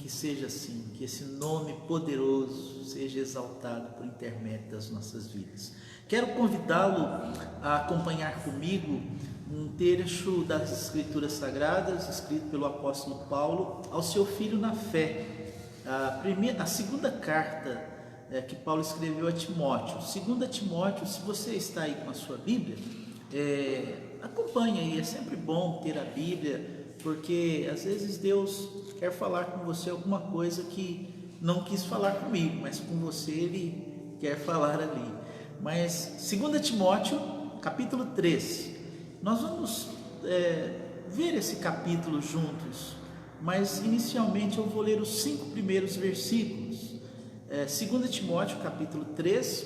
que seja assim, que esse nome poderoso seja exaltado por intermédio das nossas vidas. Quero convidá-lo a acompanhar comigo um trecho das Escrituras Sagradas, escrito pelo apóstolo Paulo ao seu filho na fé. A segunda carta que Paulo escreveu a Timóteo. 2 Timóteo, se você está aí com a sua Bíblia, acompanhe aí, é sempre bom ter a Bíblia, porque às vezes Deus quer falar com você alguma coisa que não quis falar comigo, mas com você Ele quer falar ali. Mas 2 Timóteo, capítulo 3, nós vamos ver esse capítulo juntos, mas inicialmente eu vou ler os 5 primeiros versículos. 2 Timóteo, capítulo 3,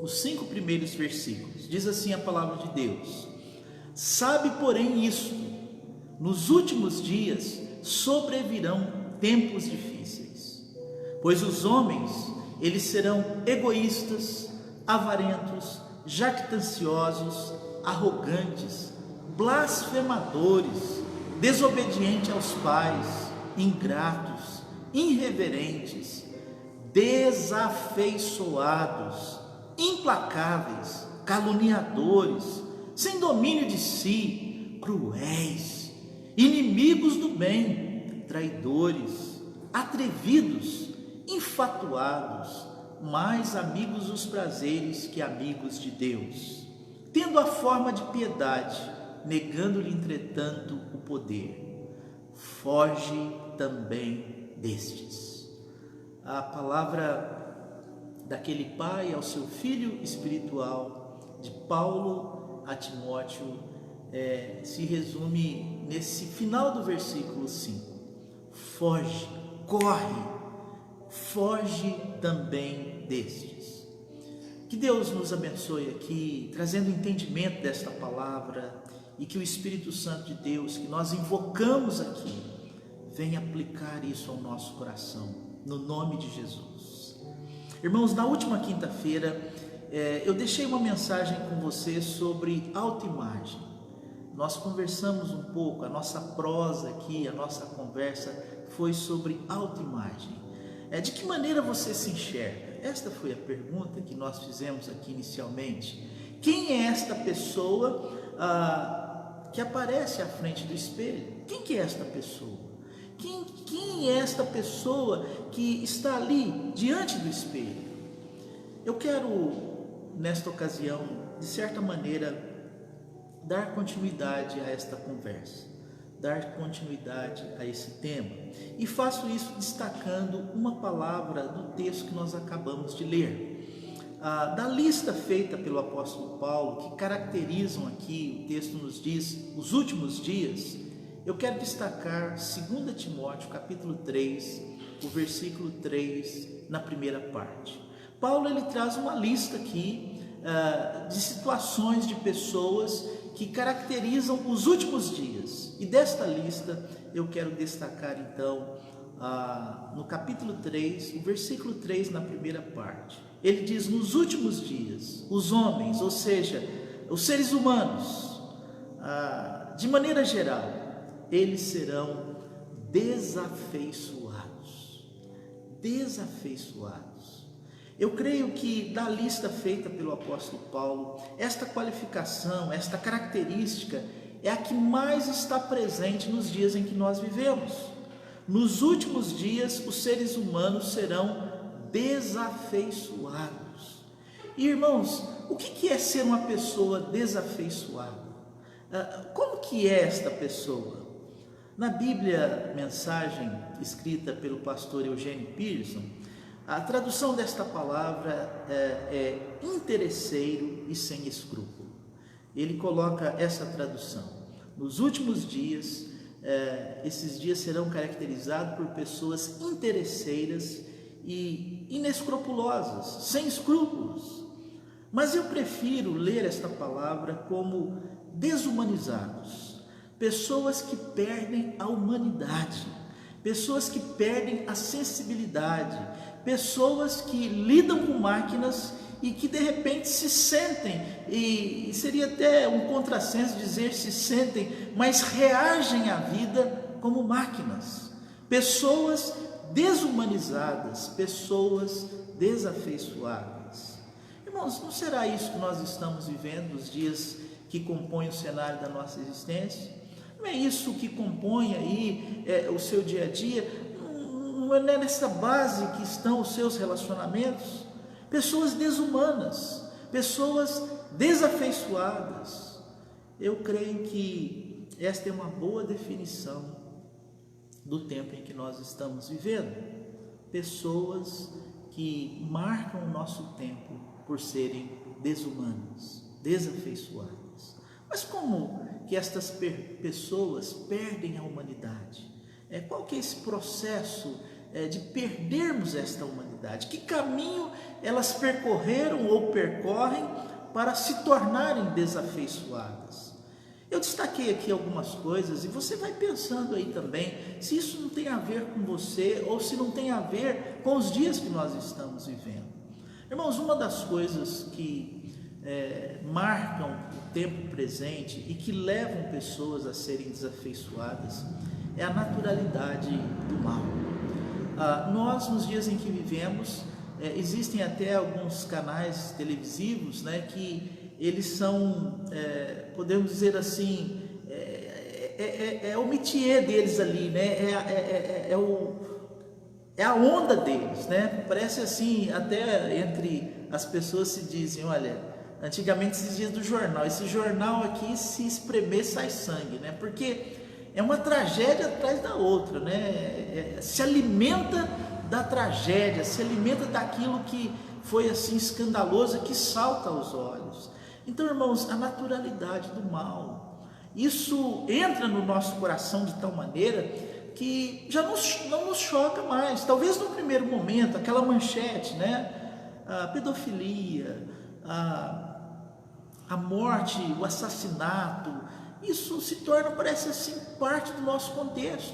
os 5 primeiros versículos, diz assim a palavra de Deus: sabe, porém, isto, nos últimos dias sobrevirão tempos difíceis, pois os homens, eles serão egoístas, avarentos, jactanciosos, arrogantes, blasfemadores, desobedientes aos pais, ingratos, irreverentes, desafeiçoados, implacáveis, caluniadores, sem domínio de si, cruéis, inimigos do bem, traidores, atrevidos, infatuados, mais amigos dos prazeres que amigos de Deus, tendo a forma de piedade, negando-lhe entretanto o poder. Foge também destes. A palavra daquele pai ao seu filho espiritual, de Paulo a Timóteo, se resume nesse final do versículo 5. Foge, corre, foge também destes. Que Deus nos abençoe aqui, trazendo entendimento desta palavra, e que o Espírito Santo de Deus, que nós invocamos aqui, venha aplicar isso ao nosso coração, no nome de Jesus. Irmãos, na última quinta-feira, eu deixei uma mensagem com você sobre autoimagem. Nós conversamos um pouco, a nossa prosa aqui, a nossa conversa foi sobre autoimagem. De que maneira você se enxerga? Esta foi a pergunta que nós fizemos aqui inicialmente. Quem é esta pessoa que aparece à frente do espelho? Quem que é esta pessoa? Quem é esta pessoa que está ali diante do espelho? Eu quero, nesta ocasião, de certa maneira, dar continuidade a esta conversa, dar continuidade a esse tema, e faço isso destacando uma palavra do texto que nós acabamos de ler. Da lista feita pelo apóstolo Paulo, que caracterizam aqui, o texto nos diz, os últimos dias, eu quero destacar 2 Timóteo capítulo 3, o versículo 3, na primeira parte. Paulo ele traz uma lista aqui de situações de pessoas que caracterizam os últimos dias, e desta lista eu quero destacar então no capítulo 3, o versículo 3, na primeira parte. Ele diz: nos últimos dias, os homens, ou seja, os seres humanos, de maneira geral, eles serão desafeiçoados. Eu creio que da lista feita pelo apóstolo Paulo, esta qualificação, esta característica é a que mais está presente nos dias em que nós vivemos. Nos últimos dias, os seres humanos serão desafeiçoados. E, irmãos, o que é ser uma pessoa desafeiçoada? Como que é esta pessoa? Na Bíblia, mensagem escrita pelo pastor Eugênio Pearson, a tradução desta palavra é interesseiro e sem escrúpulo. Ele coloca essa tradução: nos últimos dias, esses dias serão caracterizados por pessoas interesseiras e inescrupulosas, sem escrúpulos. Mas eu prefiro ler esta palavra como desumanizados, pessoas que perdem a humanidade, pessoas que perdem a sensibilidade, pessoas que lidam com máquinas e que de repente se sentem, e seria até um contrassenso dizer se sentem, mas reagem à vida como máquinas. pessoas desumanizadas, pessoas desafeiçoadas. Irmãos, não será isso que nós estamos vivendo nos dias que compõem o cenário da nossa existência? Não é isso que compõe aí o seu dia a dia? Não é nessa base que estão os seus relacionamentos? Pessoas desumanas, pessoas desafeiçoadas. Eu creio que esta é uma boa definição do tempo em que nós estamos vivendo. Pessoas que marcam o nosso tempo por serem desumanas, desafeiçoadas. Mas como que estas pessoas perdem a humanidade? Qual que é esse processo de perdermos esta humanidade? Que caminho elas percorreram ou percorrem para se tornarem desafeiçoadas? Eu destaquei aqui algumas coisas e você vai pensando aí também se isso não tem a ver com você ou se não tem a ver com os dias que nós estamos vivendo. Irmãos, uma das coisas que marcam o tempo presente e que levam pessoas a serem desafeiçoadas é a naturalidade do mal. Nós, nos dias em que vivemos, existem até alguns canais televisivos, né, que eles são, podemos dizer assim, o métier deles ali, né, é a onda deles, né? Parece assim, até entre as pessoas se dizem, olha, antigamente se dizia do jornal, esse jornal aqui, se espremer sai sangue, né? Porque é uma tragédia atrás da outra, né? Se alimenta da tragédia, se alimenta daquilo que foi assim escandaloso, que salta aos olhos. Então, irmãos, a naturalidade do mal, isso entra no nosso coração de tal maneira que já não nos choca mais. Talvez no primeiro momento, aquela manchete, né? A pedofilia, a morte, o assassinato, isso se torna, parece assim, parte do nosso contexto,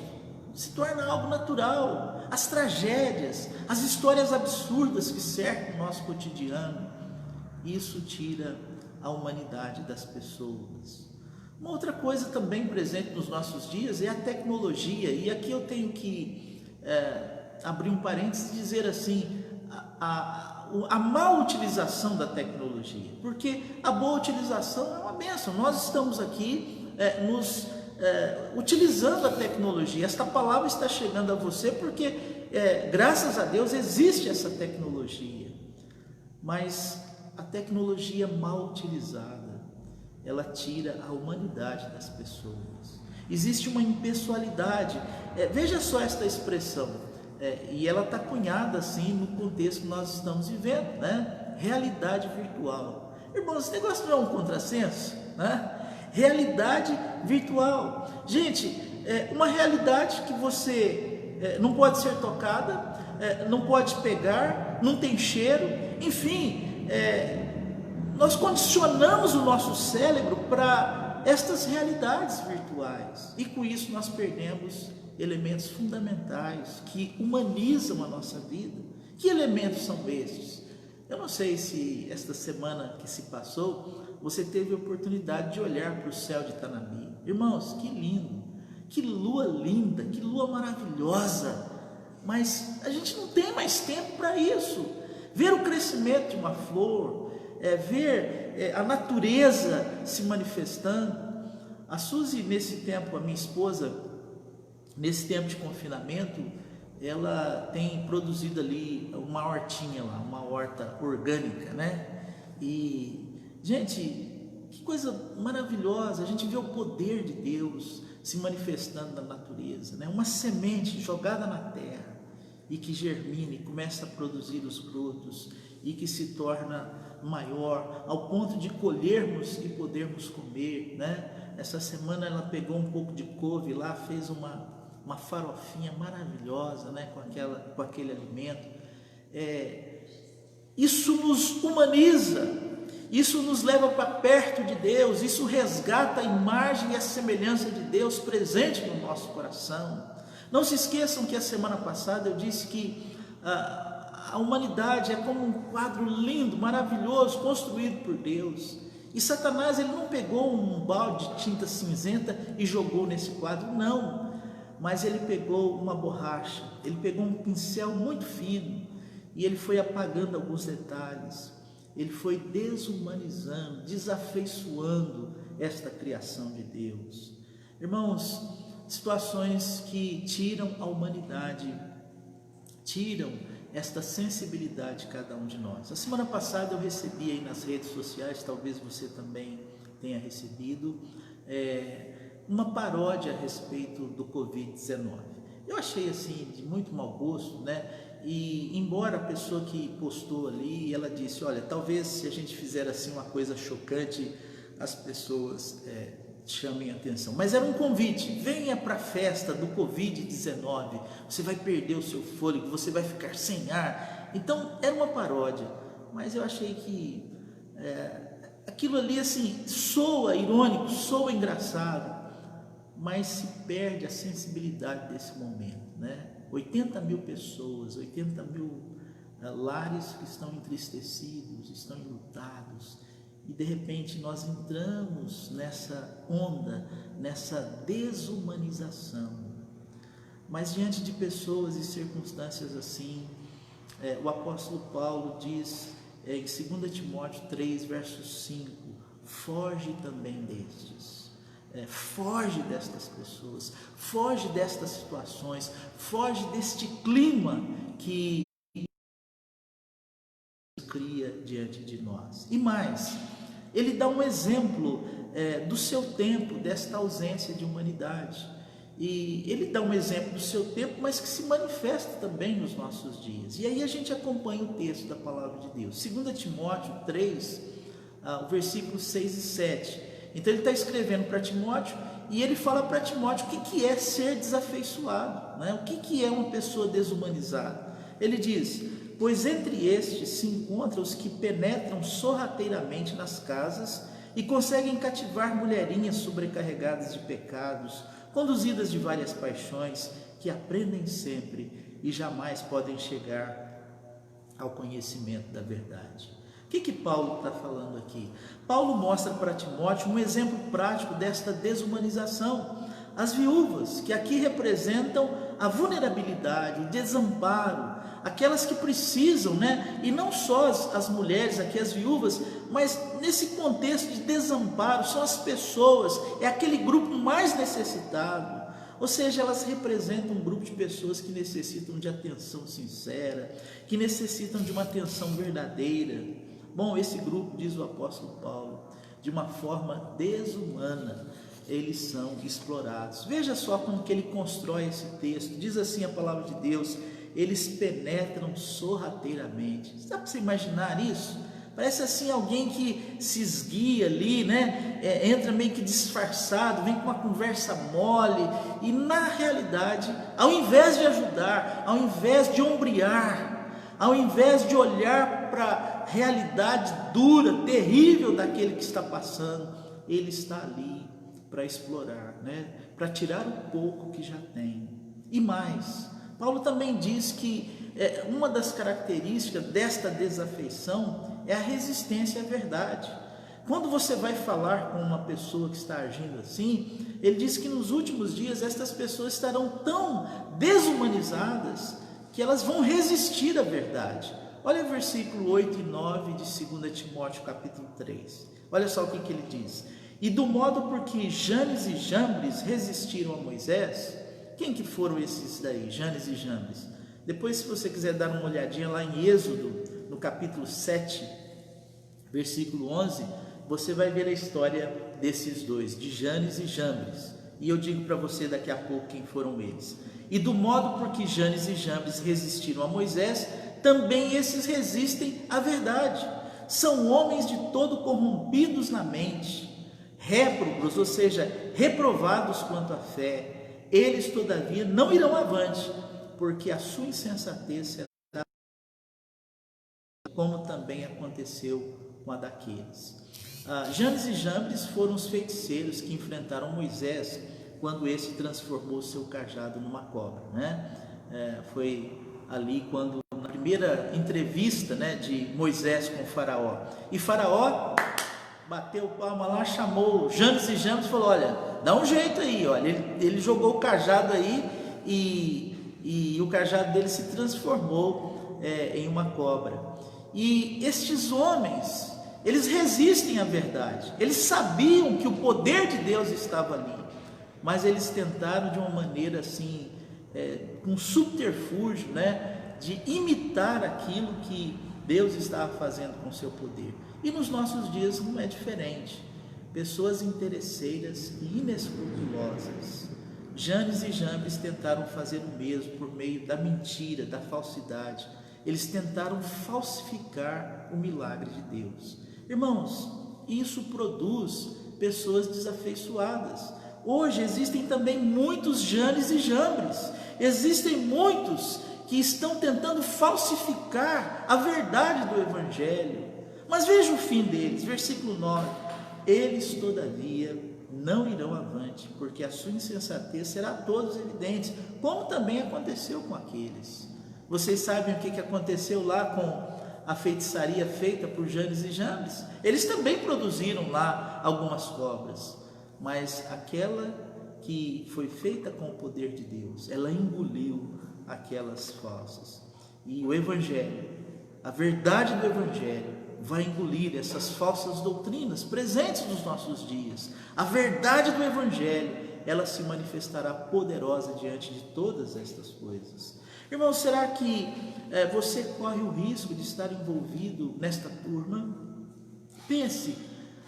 se torna algo natural. As tragédias, as histórias absurdas que cercam o nosso cotidiano, isso tira a humanidade das pessoas. Uma outra coisa também presente nos nossos dias é a tecnologia, e aqui eu tenho que abrir um parênteses e dizer assim, a má utilização da tecnologia, porque a boa utilização é uma bênção. Nós estamos aqui utilizando a tecnologia. Esta palavra está chegando a você porque graças a Deus existe essa tecnologia, mas a tecnologia mal utilizada, ela tira a humanidade das pessoas. Existe uma impessoalidade. Veja só esta expressão, e ela está cunhada assim no contexto que nós estamos vivendo, né? Realidade virtual. Irmãos, esse negócio não é um contrassenso, né? Realidade virtual. Gente, uma realidade que você não pode ser tocada, não pode pegar, não tem cheiro, enfim, nós condicionamos o nosso cérebro para estas realidades virtuais, e com isso nós perdemos elementos fundamentais que humanizam a nossa vida. Que elementos são estes? Eu não sei se esta semana que se passou você teve a oportunidade de olhar para o céu de Itanabi. Irmãos, que lindo, que lua linda, que lua maravilhosa, mas a gente não tem mais tempo para isso. Ver o crescimento de uma flor, ver a natureza se manifestando. A Suzy, nesse tempo, a minha esposa, nesse tempo de confinamento, ela tem produzido ali uma hortinha lá, uma horta orgânica, né? E, gente, que coisa maravilhosa, a gente vê o poder de Deus se manifestando na natureza, né? Uma semente jogada na terra e que germina e começa a produzir os frutos e que se torna maior ao ponto de colhermos e podermos comer, né? Essa semana ela pegou um pouco de couve lá, fez uma farofinha maravilhosa, né? com aquele alimento. Isso nos humaniza, isso nos leva para perto de Deus, isso resgata a imagem e a semelhança de Deus presente no nosso coração. Não se esqueçam que a semana passada eu disse que a humanidade é como um quadro lindo, maravilhoso, construído por Deus. E Satanás, ele não pegou um balde de tinta cinzenta e jogou nesse quadro, não. mas ele pegou uma borracha, ele pegou um pincel muito fino e ele foi apagando alguns detalhes, ele foi desumanizando, desafeiçoando esta criação de Deus. Irmãos, situações que tiram a humanidade, tiram esta sensibilidade de cada um de nós. A semana passada eu recebi aí nas redes sociais, talvez você também tenha recebido, uma paródia a respeito do Covid-19. Eu achei assim de muito mau gosto, né? E embora a pessoa que postou ali, ela disse, olha, talvez se a gente fizer assim uma coisa chocante, as pessoas chamem atenção. Mas era um convite, venha para a festa do Covid-19, você vai perder o seu fôlego, você vai ficar sem ar. Então era uma paródia, mas eu achei que aquilo ali assim, soa irônico, soa engraçado, mas se perde a sensibilidade desse momento, né? 80 mil pessoas, 80 mil lares que estão entristecidos, estão enlutados, e de repente nós entramos nessa onda, nessa desumanização. Mas diante de pessoas e circunstâncias assim, o apóstolo Paulo diz em 2 Timóteo 3, verso 5, foge também destes. Foge destas pessoas, foge destas situações, foge deste clima que cria diante de nós. E mais, ele dá um exemplo do seu tempo, desta ausência de humanidade. E ele dá um exemplo do seu tempo, mas que se manifesta também nos nossos dias. E aí a gente acompanha o texto da palavra de Deus. 2 Timóteo 3, versículos 6 e 7. Então ele está escrevendo para Timóteo e ele fala para Timóteo o que é ser desafeiçoado, né? O que é uma pessoa desumanizada. Ele diz, pois entre estes se encontram os que penetram sorrateiramente nas casas e conseguem cativar mulherinhas sobrecarregadas de pecados, conduzidas de várias paixões, que aprendem sempre e jamais podem chegar ao conhecimento da verdade. O que Paulo está falando aqui? Paulo mostra para Timóteo um exemplo prático desta desumanização. As viúvas, que aqui representam a vulnerabilidade, o desamparo, aquelas que precisam, né? E não só as mulheres, aqui as viúvas, mas nesse contexto de desamparo, são as pessoas, é aquele grupo mais necessitado. Ou seja, elas representam um grupo de pessoas que necessitam de atenção sincera, que necessitam de uma atenção verdadeira. Bom, esse grupo, diz o apóstolo Paulo, de uma forma desumana, eles são explorados. Veja só como que ele constrói esse texto. Diz assim a palavra de Deus, eles penetram sorrateiramente. Dá para você imaginar isso? Parece assim alguém que se esguia ali, né? Entra meio que disfarçado, vem com uma conversa mole, e na realidade, ao invés de ajudar, ao invés de ombrear, ao invés de olhar para a realidade dura, terrível daquele que está passando, ele está ali para explorar, né? Para tirar o pouco que já tem. E mais, Paulo também diz que uma das características desta desafeição é a resistência à verdade. Quando você vai falar com uma pessoa que está agindo assim, ele diz que nos últimos dias estas pessoas estarão tão desumanizadas que elas vão resistir à verdade. Olha o versículo 8 e 9 de 2 Timóteo capítulo 3. Olha só o que ele diz. E do modo por que Janes e Jambres resistiram a Moisés. Quem que foram esses daí, Janes e Jambres? Depois, se você quiser dar uma olhadinha lá em Êxodo, no capítulo 7, versículo 11, você vai ver a história desses dois, de Janes e Jambres. E eu digo para você daqui a pouco quem foram eles. E do modo por que Janes e Jambres resistiram a Moisés, também esses resistem à verdade. São homens de todo corrompidos na mente, réprobos, ou seja, reprovados quanto à fé. Eles, todavia, não irão avante, porque a sua insensatez será como também aconteceu com a daqueles. Janes e Jambres foram os feiticeiros que enfrentaram Moisés quando esse transformou seu cajado numa cobra, né? Foi ali quando, na primeira entrevista, né, de Moisés com Faraó, e Faraó bateu palma lá, chamou Janes e Jambres e falou: olha, dá um jeito aí, olha. Ele jogou o cajado aí e o cajado dele se transformou em uma cobra. E estes homens, eles resistem à verdade. Eles sabiam que o poder de Deus estava ali, mas eles tentaram de uma maneira assim, com subterfúgio, né, de imitar aquilo que Deus estava fazendo com o seu poder. E nos nossos dias não é diferente. Pessoas interesseiras e inescrupulosas, Janes e Jambres, tentaram fazer o mesmo por meio da mentira, da falsidade. Eles tentaram falsificar o milagre de Deus. Irmãos, isso produz pessoas desafeiçoadas. Hoje existem também muitos Janes e Jambres. Existem muitos que estão tentando falsificar a verdade do Evangelho. Mas veja o fim deles, versículo 9: eles todavia não irão avante, porque a sua insensatez será a todos evidente, como também aconteceu com aqueles. Vocês sabem o que aconteceu lá com a feitiçaria feita por Janes e Jambres? Eles também produziram lá algumas cobras, mas aquela que foi feita com o poder de Deus, ela engoliu aquelas falsas. E o Evangelho, a verdade do Evangelho, vai engolir essas falsas doutrinas presentes nos nossos dias. A verdade do Evangelho, ela se manifestará poderosa diante de todas estas coisas. Irmão, será que você corre o risco de estar envolvido nesta turma? Pense,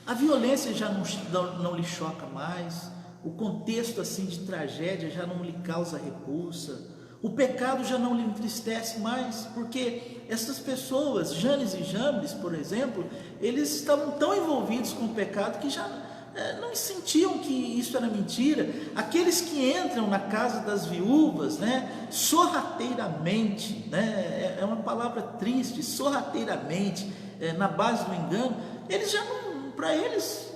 a violência já não lhe choca mais, o contexto assim de tragédia já não lhe causa repulsa, o pecado já não lhe entristece mais, porque essas pessoas, Janes e Jambres, por exemplo, eles estavam tão envolvidos com o pecado que já não sentiam que isso era mentira. Aqueles que entram na casa das viúvas, né, sorrateiramente, né, é uma palavra triste, sorrateiramente, na base do engano, eles já não, para eles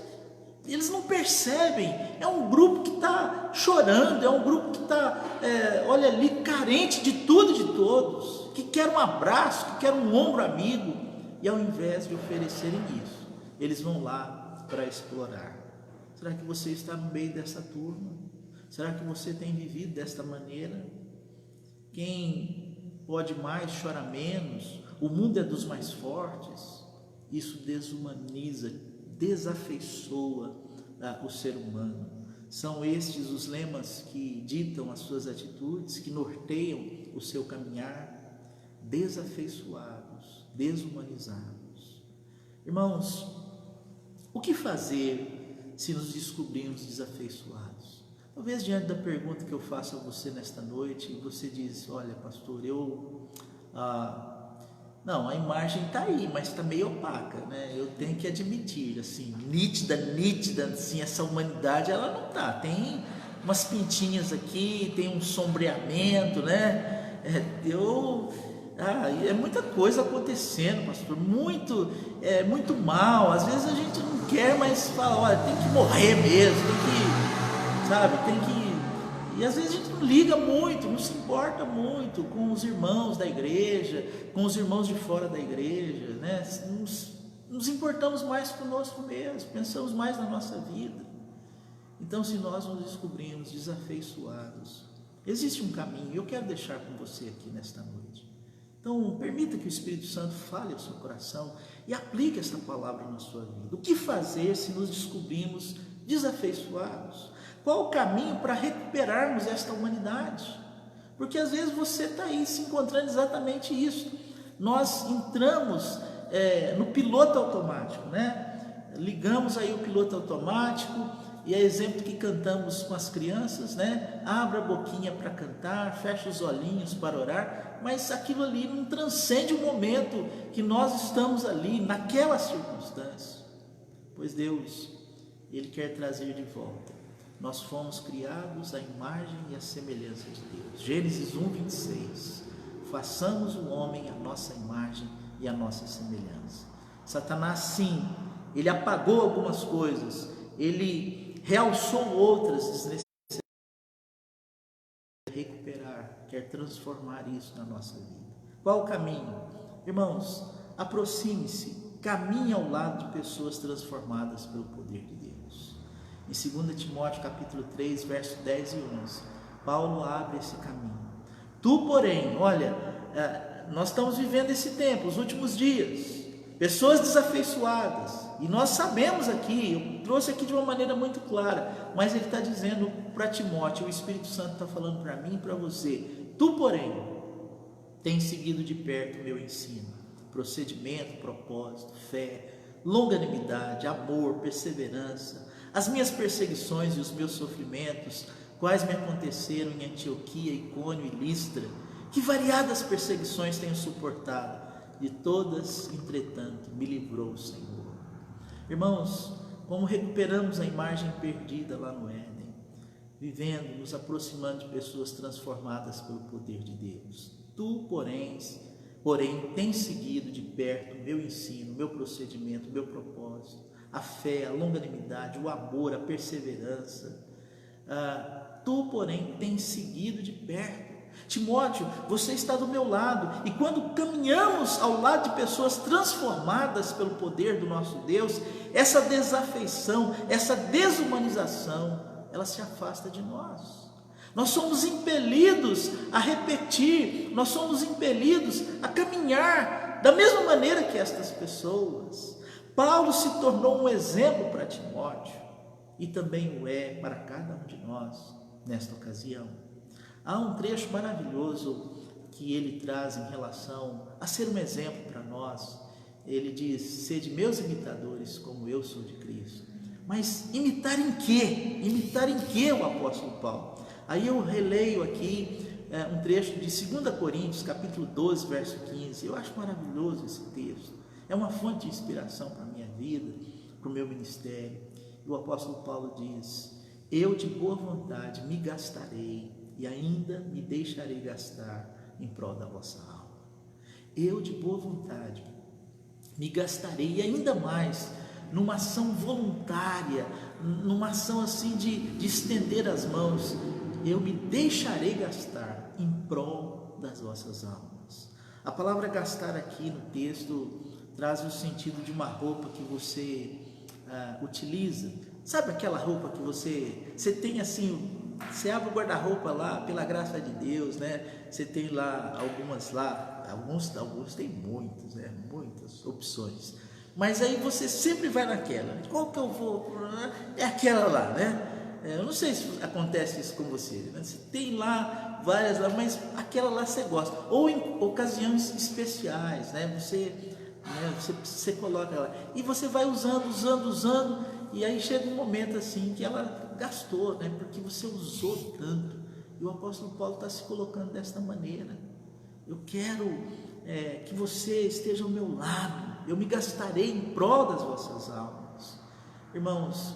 não percebem. É um grupo que está chorando, é um grupo que está, olha ali, carente de tudo e de todos, que quer um abraço, que quer um ombro amigo, e ao invés de oferecerem isso, eles vão lá para explorar. Será que você está no meio dessa turma? Será que você tem vivido desta maneira? Quem pode mais chora menos, o mundo é dos mais fortes. Isso desumaniza, desafeiçoa o ser humano. São estes os lemas que ditam as suas atitudes, que norteiam o seu caminhar. Desafeiçoados, desumanizados. Irmãos, o que fazer se nos descobrirmos desafeiçoados? Talvez diante da pergunta que eu faço a você nesta noite, você diz: olha, pastor, não, a imagem está aí, mas está meio opaca, né? Eu tenho que admitir, assim, nítida, assim, essa humanidade, ela não está. Tem umas pintinhas aqui, tem um sombreamento, né? É muita coisa acontecendo, pastor, muito mal. Às vezes a gente não quer, mas fala: olha, tem que morrer mesmo, e às vezes a gente não liga muito, não se importa muito com os irmãos da igreja, com os irmãos de fora da igreja, né? Nos importamos mais conosco mesmo, pensamos mais na nossa vida. Então, se nós nos descobrimos desafeiçoados, existe um caminho, eu quero deixar com você aqui nesta noite. Então, permita que o Espírito Santo fale ao seu coração e aplique esta palavra na sua vida. O que fazer se nos descobrimos desafeiçoados? Qual o caminho para recuperarmos esta humanidade? Porque às vezes você está aí se encontrando exatamente isso. Nós entramos no piloto automático, né? Ligamos aí o piloto automático, e é exemplo que cantamos com as crianças, né? Abra a boquinha para cantar, fecha os olhinhos para orar, mas aquilo ali não transcende o momento que nós estamos ali, naquela circunstância. Pois Deus, Ele quer trazer de volta. Nós fomos criados à imagem e à semelhança de Deus. Gênesis 1:26. Façamos o homem à nossa imagem e à nossa semelhança. Satanás, sim, ele apagou algumas coisas, ele realçou outras desnecessárias. Quer recuperar, quer transformar isso na nossa vida. Qual o caminho? Irmãos, aproxime-se caminhe ao lado de pessoas transformadas pelo poder de Deus. Em 2 Timóteo capítulo 3, verso 10 e 11, Paulo abre esse caminho. Tu, porém, olha, nós estamos vivendo esse tempo, os últimos dias, pessoas desafeiçoadas, e nós sabemos aqui, eu trouxe aqui de uma maneira muito clara, mas ele está dizendo para Timóteo, o Espírito Santo está falando para mim e para você, tu, porém, tens seguido de perto o meu ensino, procedimento, propósito, fé, longanimidade, amor, perseverança, as minhas perseguições e os meus sofrimentos, quais me aconteceram em Antioquia, Icônio e Listra, que variadas perseguições tenho suportado, de todas, entretanto, me livrou o Senhor. Irmãos, como recuperamos a imagem perdida lá no Éden, vivendo, nos aproximando de pessoas transformadas pelo poder de Deus. Tu, porém, tens seguido de perto o meu ensino, o meu procedimento, o meu propósito, a fé, a longanimidade, o amor, a perseverança. Tu, porém, tens seguido de perto. Timóteo, você está do meu lado, e quando caminhamos ao lado de pessoas transformadas pelo poder do nosso Deus, essa desafeição, essa desumanização, ela se afasta de nós. Nós somos impelidos a repetir, nós somos impelidos a caminhar da mesma maneira que estas pessoas. Paulo se tornou um exemplo para Timóteo, e também o é para cada um de nós nesta ocasião. Há um trecho maravilhoso que ele traz em relação a ser um exemplo para nós. Ele diz: sede meus imitadores como eu sou de Cristo. Mas imitar em quê? Imitar em quê o apóstolo Paulo? Aí eu releio aqui um trecho de 2 Coríntios, capítulo 12, verso 15. Eu acho maravilhoso esse texto. É uma fonte de inspiração para a minha vida, para o meu ministério. E o apóstolo Paulo diz: eu de boa vontade me gastarei e ainda me deixarei gastar em prol da vossa alma. Eu de boa vontade me gastarei, e ainda mais, numa ação voluntária, numa ação assim de estender as mãos, eu me deixarei gastar em prol das vossas almas. A palavra gastar aqui no texto traz o sentido de uma roupa que você utiliza. Sabe aquela roupa que você tem assim, você abre o guarda-roupa lá, pela graça de Deus, né? Você tem lá algumas lá, alguns tem muitas, né? Muitas opções. Mas aí você sempre vai naquela. Qual que eu vou? É aquela lá, né? Eu não sei se acontece isso com você, né? Você tem lá várias lá, mas aquela lá você gosta. Ou em ocasiões especiais, né? Você coloca lá e você vai usando, e aí chega um momento assim que ela gastou, né? Porque você usou tanto. E o apóstolo Paulo está se colocando desta maneira: eu quero que você esteja ao meu lado, eu me gastarei em prol das vossas almas. Irmãos,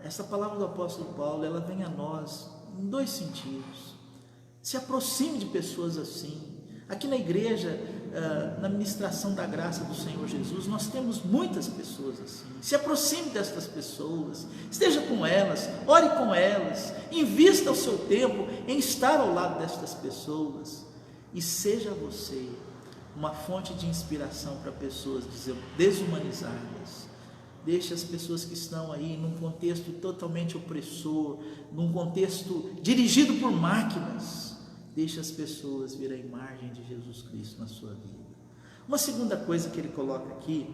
essa palavra do apóstolo Paulo, ela vem a nós em dois sentidos. Se aproxime de pessoas assim. Aqui na igreja, na ministração da graça do Senhor Jesus, nós temos muitas pessoas assim. Se aproxime destas pessoas, esteja com elas, ore com elas, invista o seu tempo em estar ao lado destas pessoas, e seja você uma fonte de inspiração para pessoas desumanizadas. Deixe as pessoas que estão aí num contexto totalmente opressor, num contexto dirigido por máquinas, deixe as pessoas ver a imagem de Jesus Cristo na sua vida. Uma segunda coisa que ele coloca aqui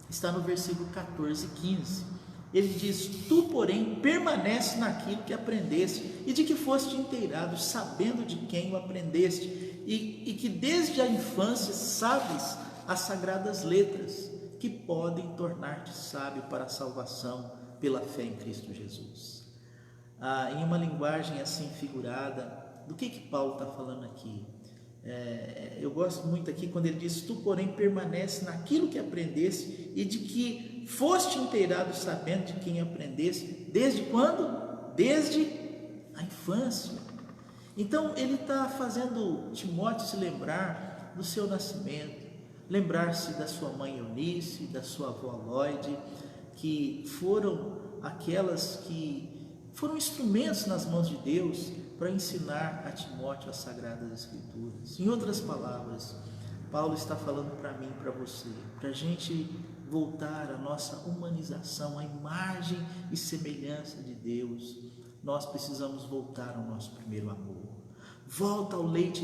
está no versículo 14 e 15. Ele diz: tu, porém, permanece naquilo que aprendeste e de que foste inteirado, sabendo de quem o aprendeste, e que desde a infância sabes as sagradas letras, que podem tornar-te sábio para a salvação pela fé em Cristo Jesus. Em uma linguagem assim figurada, do que Paulo está falando aqui? Eu gosto muito aqui quando ele diz: tu, porém, permanece naquilo que aprendeste e de que foste inteirado, sabendo de quem aprendeste. Desde quando? Desde a infância. Então ele está fazendo Timóteo se lembrar do seu nascimento, lembrar-se da sua mãe Eunice, da sua avó Lloyd, que foram aquelas que foram instrumentos nas mãos de Deus para ensinar a Timóteo as Sagradas Escrituras. Em outras palavras, Paulo está falando para mim, para você, para a gente voltar à nossa humanização, à imagem e semelhança de Deus. Nós precisamos voltar ao nosso primeiro amor. Volta ao leite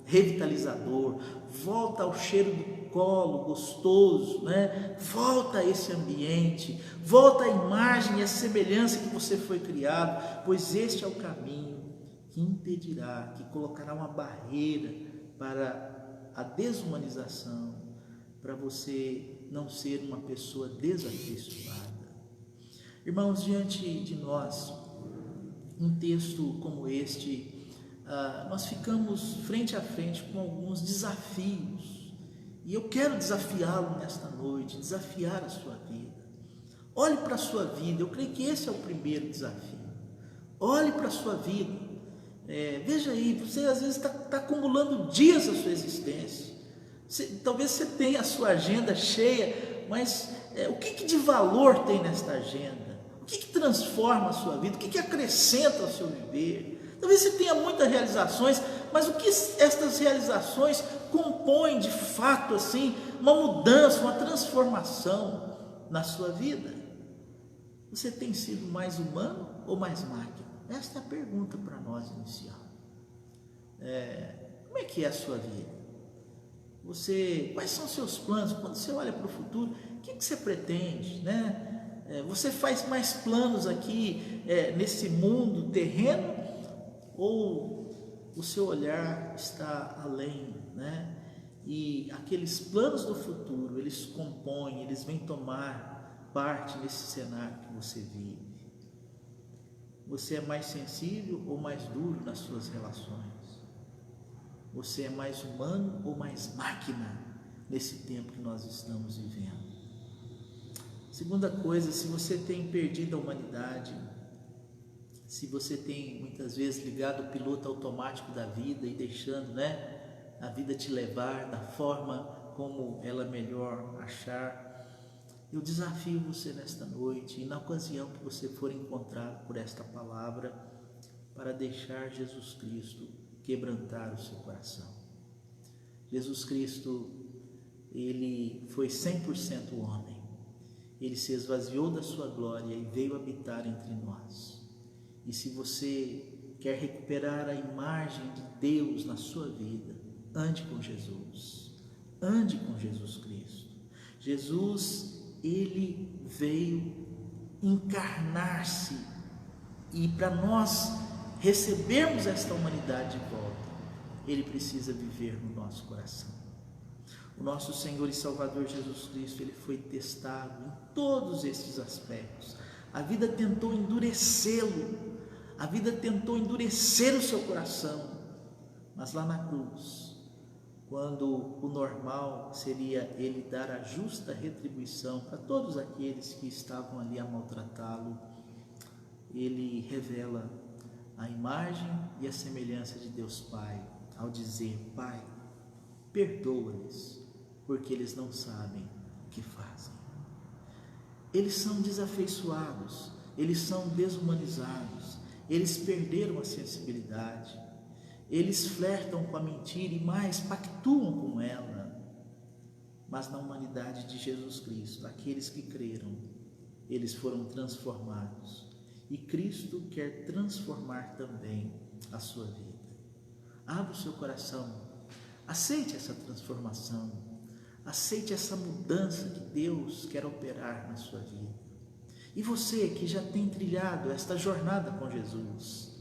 revitalizador, volta ao cheiro do colo gostoso, né? Volta a esse ambiente, volta à imagem e à semelhança que você foi criado, pois este é o caminho que impedirá, que colocará uma barreira para a desumanização, para você não ser uma pessoa desafeiçoada. Irmãos, diante de nós, um texto como este, nós ficamos frente a frente com alguns desafios, e eu quero desafiá-lo nesta noite, desafiar a sua vida. Olhe para a sua vida, eu creio que esse é o primeiro desafio. Olhe para a sua vida, veja aí, você às vezes está acumulando dias da sua existência, talvez você tenha a sua agenda cheia, mas o que de valor tem nesta agenda? O que transforma a sua vida? O que acrescenta ao seu viver? Talvez você tenha muitas realizações, mas o que estas realizações compõem de fato assim, uma mudança, uma transformação na sua vida? Você tem sido mais humano ou mais máquina? Esta é a pergunta para nós inicial. Como é que é a sua vida? Quais são os seus planos? Quando você olha para o futuro, o que você pretende, né? Você faz mais planos aqui nesse mundo terreno, ou o seu olhar está além, né? E aqueles planos do futuro, eles compõem, eles vêm tomar parte nesse cenário que você vive. Você é mais sensível ou mais duro nas suas relações? Você é mais humano ou mais máquina nesse tempo que nós estamos vivendo? Segunda coisa, se você tem perdido a humanidade, se você tem muitas vezes ligado o piloto automático da vida e deixando, né, a vida te levar da forma como ela melhor achar, eu desafio você nesta noite e na ocasião que você for encontrado por esta palavra, para deixar Jesus Cristo quebrantar o seu coração. Jesus Cristo, ele foi 100% homem. Ele se esvaziou da sua glória e veio habitar entre nós. E se você quer recuperar a imagem de Deus na sua vida, ande com Jesus. Ande com Jesus Cristo. Jesus, ele veio encarnar-se, e para nós recebermos esta humanidade de volta, ele precisa viver no nosso coração. O nosso Senhor e Salvador Jesus Cristo, ele foi testado em todos estes aspectos. A vida tentou endurecê-lo, a vida tentou endurecer o seu coração, mas lá na cruz, quando o normal seria ele dar a justa retribuição para todos aqueles que estavam ali a maltratá-lo, ele revela a imagem e a semelhança de Deus Pai, ao dizer: Pai, perdoa-lhes, porque eles não sabem o que fazem. Eles são desafeiçoados, eles são desumanizados, eles perderam a sensibilidade, eles flertam com a mentira e mais, pactuam com ela. Mas na humanidade de Jesus Cristo, aqueles que creram, eles foram transformados, e Cristo quer transformar também a sua vida. Abra o seu coração, aceite essa transformação, aceite essa mudança que Deus quer operar na sua vida. E você que já tem trilhado esta jornada com Jesus,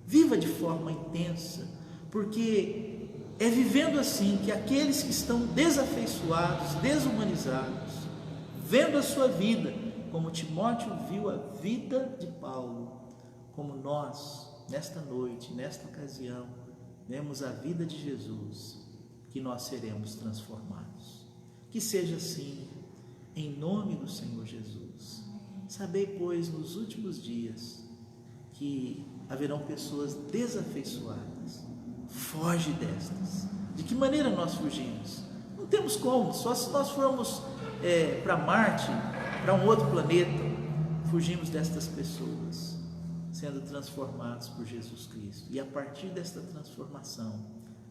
viva de forma intensa, porque é vivendo assim que aqueles que estão desafeiçoados, desumanizados, vendo a sua vida, como Timóteo viu a vida de Paulo, como nós, nesta noite, nesta ocasião, vemos a vida de Jesus, que nós seremos transformados. Que seja assim, em nome do Senhor Jesus. Sabei, pois, nos últimos dias, que haverão pessoas desafeiçoadas. Foge destas. De que maneira nós fugimos? Não temos como, só se nós formos para Marte, para um outro planeta, fugimos destas pessoas, sendo transformados por Jesus Cristo. E a partir desta transformação,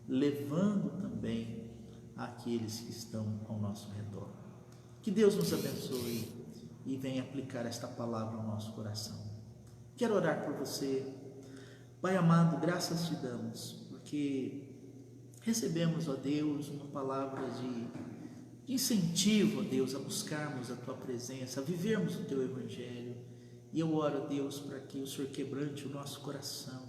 levando também àqueles que estão ao nosso redor. Que Deus nos abençoe e venha aplicar esta palavra ao nosso coração. Quero orar por você. Pai amado, graças te damos, porque recebemos, ó Deus, uma palavra de incentivo, ó Deus, a buscarmos a Tua presença, a vivermos o Teu Evangelho. E eu oro, ó Deus, para que o Senhor quebrante o nosso coração,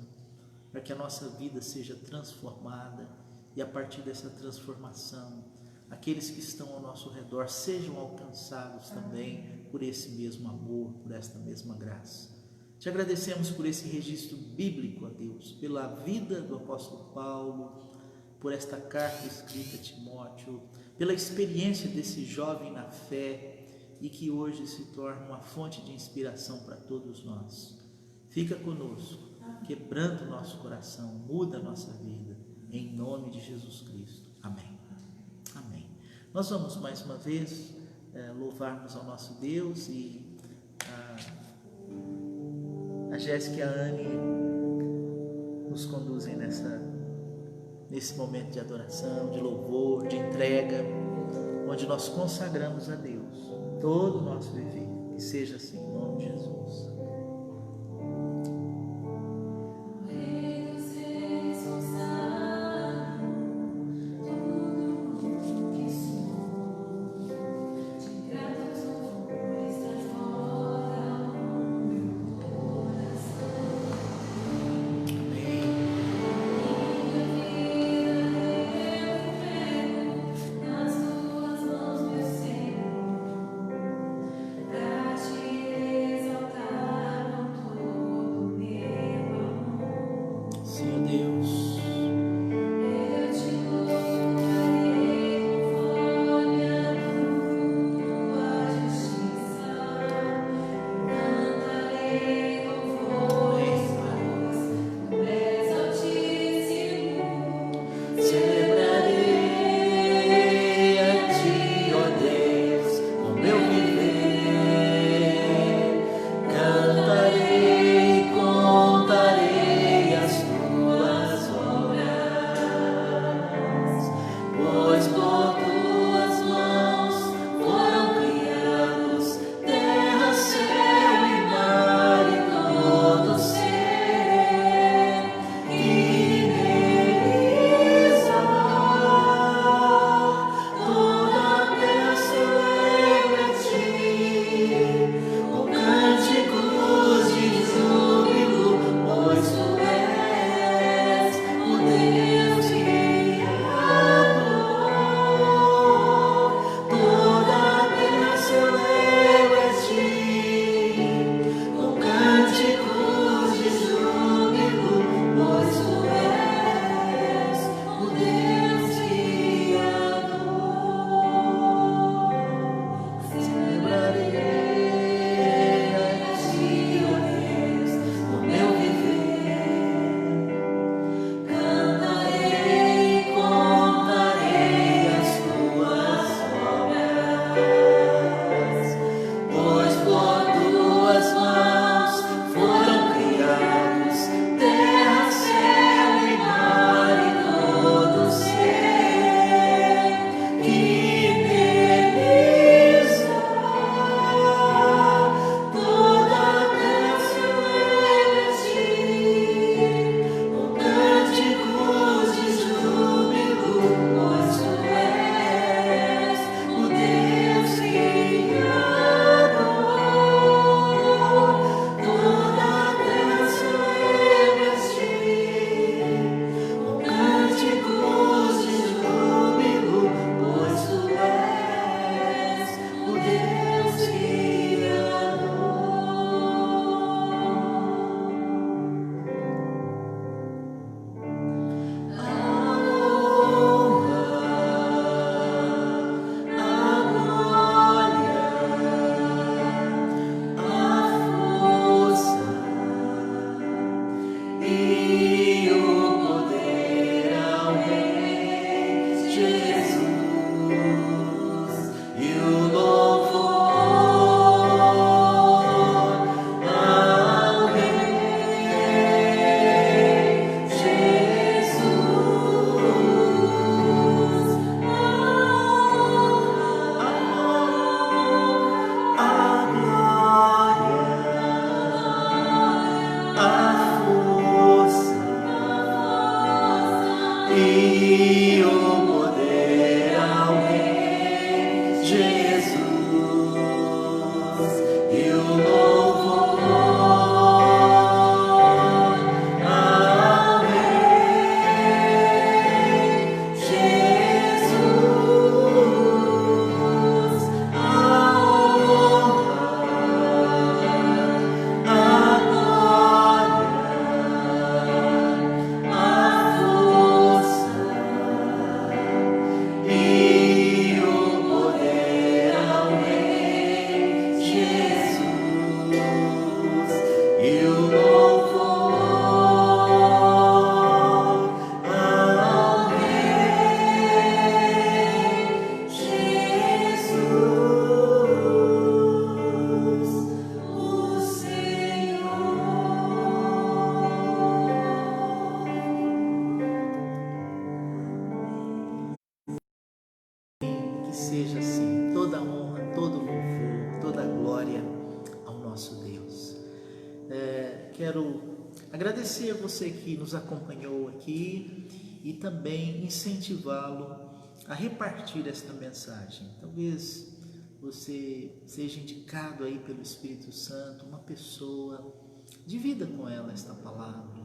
para que a nossa vida seja transformada e a partir dessa transformação, aqueles que estão ao nosso redor sejam alcançados também por esse mesmo amor, por esta mesma graça. Te agradecemos por esse registro bíblico, ó Deus, pela vida do apóstolo Paulo, por esta carta escrita a Timóteo, pela experiência desse jovem na fé e que hoje se torna uma fonte de inspiração para todos nós. Fica conosco, quebrando o nosso coração, muda a nossa vida, em nome de Jesus Cristo. Amém. Amém. Nós vamos mais uma vez louvarmos ao nosso Deus e a Jéssica e a Anne nos conduzem nesse momento de adoração, de louvor, de entrega, onde nós consagramos a Deus todo o nosso viver. Que seja assim, em nome de Jesus. Cantarei, contarei as tuas e o poder ao Rei Jesus, e o louvor ao Rei Jesus, a honra, a glória, a força e o poder ao Rei Jesus, e o louvor ao Rei Jesus, o Senhor. Que seja assim, toda honra, todo louvor, toda glória ao nosso Deus. Quero agradecer a você que nos acompanhou aqui e também incentivá-lo a repartir esta mensagem. Talvez você seja indicado aí pelo Espírito Santo, uma pessoa, divida com ela esta palavra,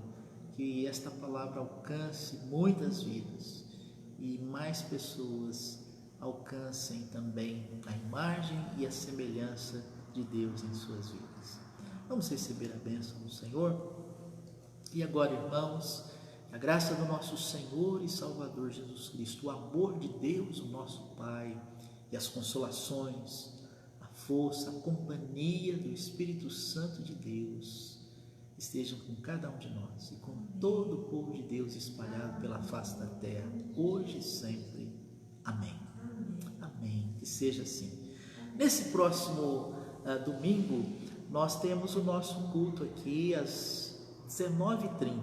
que esta palavra alcance muitas vidas e mais pessoas alcancem também a imagem e a semelhança de Deus em suas vidas. Vamos receber a bênção do Senhor? E agora, irmãos, a graça do nosso Senhor e Salvador Jesus Cristo, o amor de Deus, o nosso Pai, e as consolações, a força, a companhia do Espírito Santo de Deus estejam com cada um de nós e com todo o povo de Deus espalhado pela face da terra, hoje e sempre. Amém. Amém. Que seja assim. Nesse próximo domingo, nós temos o nosso culto aqui às 19h30.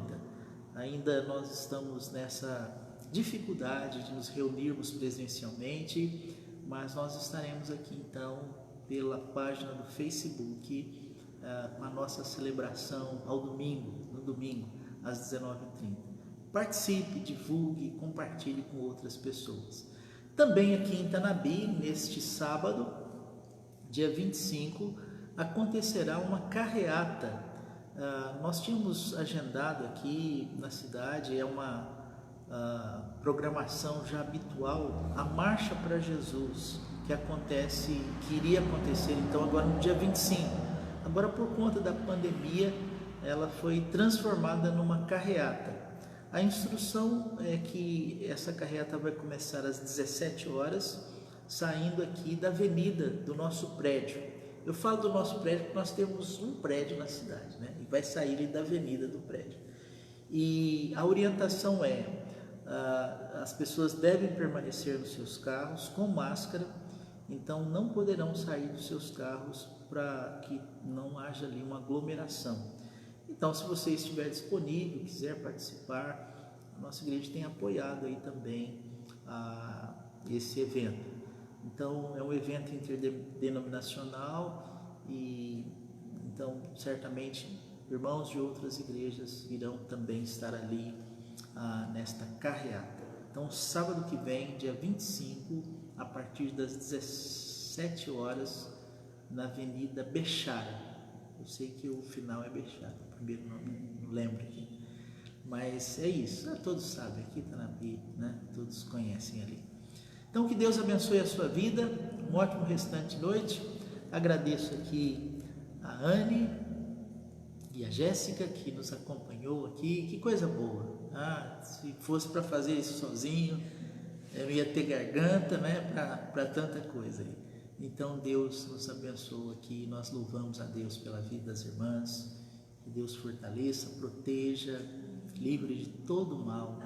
Ainda nós estamos nessa dificuldade de nos reunirmos presencialmente, mas nós estaremos aqui então pela página do Facebook com a nossa celebração no domingo às 19h30. Participe, divulgue, compartilhe com outras pessoas. Também aqui em Tanabi, neste sábado, dia 25, acontecerá uma carreata. Nós tínhamos agendado aqui na cidade, é uma programação já habitual, a Marcha para Jesus, que iria acontecer então agora no dia 25. Agora, por conta da pandemia, ela foi transformada numa carreata. A instrução é que essa carreata vai começar às 17 horas, saindo aqui da avenida do nosso prédio. Eu falo do nosso prédio porque nós temos um prédio na cidade, né? E vai sair da avenida do prédio. E a orientação é, as pessoas devem permanecer nos seus carros com máscara, então não poderão sair dos seus carros para que não haja ali uma aglomeração. Então, se você estiver disponível, quiser participar, a nossa igreja tem apoiado aí também esse evento. Então, é um evento interdenominacional e então certamente irmãos de outras igrejas irão também estar ali nesta carreata. Então, sábado que vem, dia 25, a partir das 17 horas, na Avenida Bechara. Eu sei que o final é Bechara, o primeiro nome não lembro aqui, mas é isso, todos sabem, aqui está na Bíblia, né? Todos conhecem ali. Então, que Deus abençoe a sua vida, um ótimo restante de noite. Agradeço aqui a Anne e a Jéssica que nos acompanhou aqui, que coisa boa. Se fosse para fazer isso sozinho, eu ia ter garganta, né, para tanta coisa aí. Então Deus nos abençoa aqui, nós louvamos a Deus pela vida das irmãs, que Deus fortaleça, proteja, livre de todo mal,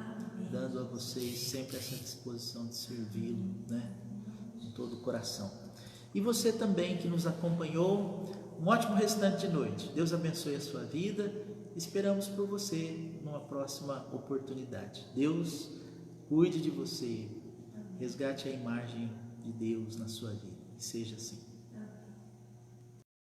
dando a vocês sempre essa disposição de servi-lo, né, com todo o coração. E você também que nos acompanhou, um ótimo restante de noite. Deus abençoe a sua vida, esperamos por você numa próxima oportunidade. Deus cuide de você, resgate a imagem de Deus na sua vida. Que seja assim.